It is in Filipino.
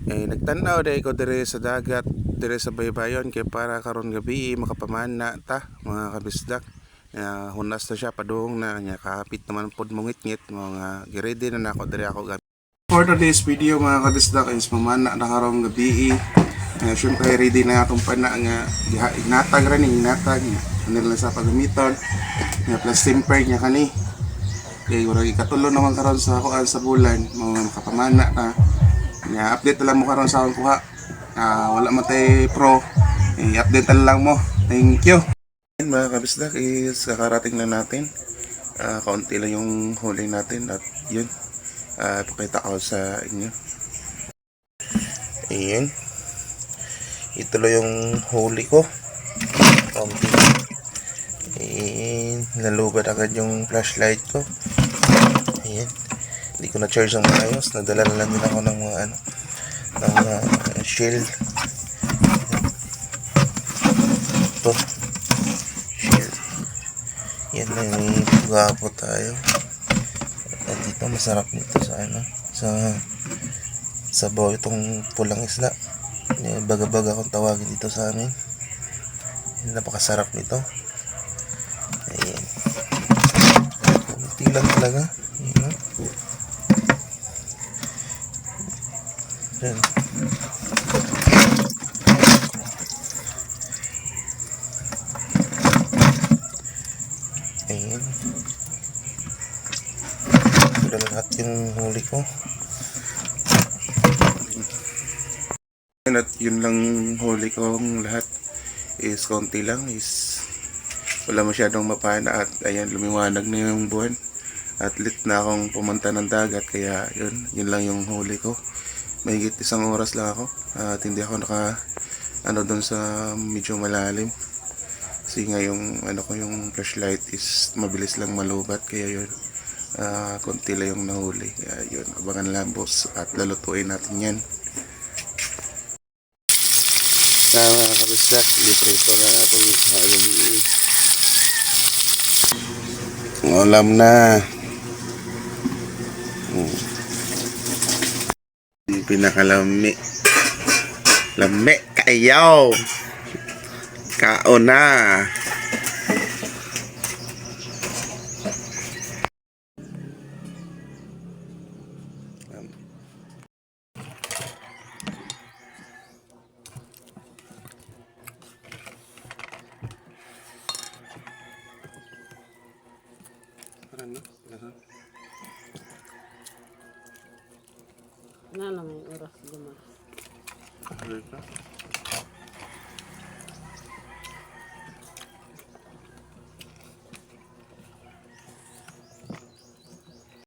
Nagtanaw day ko dire sa dagat, dire sa baybayon kay para karon gabi makapamana ta mga kabisdak. Hunas na siya padung na nya kahapit naman pod mungit-ngit mga giredy na nako dire ako gabi. For today's video mga kabisdak is mamana na karong gabi. Syempre ready na atong pana nga ignatag ra ni inatag ano lang sa pagamiton. Nga plus temper nya kani. Kay murag ikatulo naman karon sa kuan sa bulan mga makapamana ta. Update na lang mo karon sa akong kuha. Wala matay pro. I-update na lang mo. Thank you. Mga kabisdak is kakarating lang natin. Kaunti lang yung huli natin at yun. Pakita ko sa inyo. Ayan. Ito lang yung huli ko. Kaunti. Ayan. Nalubad agad yung flashlight ko. Ayan. Hindi ko na-charge ng maayos. Nadala na lang din ako ng mga shield. Ito. Shield. Yan na yung gapo tayo. At dito masarap nito sa sabaw itong pulang isda. Baga-baga akong tawagin dito sa amin. Napakasarap nito. Ayan. Kunti lang talaga. Ayan. Ayan. Ayan. Ito lahat yung huli ko. At yun lang huli kong lahat is konti lang is wala masyadong mapana at ayan lumiwanag na yung buwan at lit na akong pumunta ng dagat kaya yun lang yung huli ko. Mahigit 1 oras lang ako at hindi ako doon sa medyo malalim kasi nga yung yung flashlight is mabilis lang malubat kaya yun konti lang yung nahuli kaya yun abangan lang boss at lalutuin natin yan. Mga kabisdak, liprito na natin sa gabi. Ulam na. Pinakalami. Lami kayaw. Kaon na. Na naman oras gumas.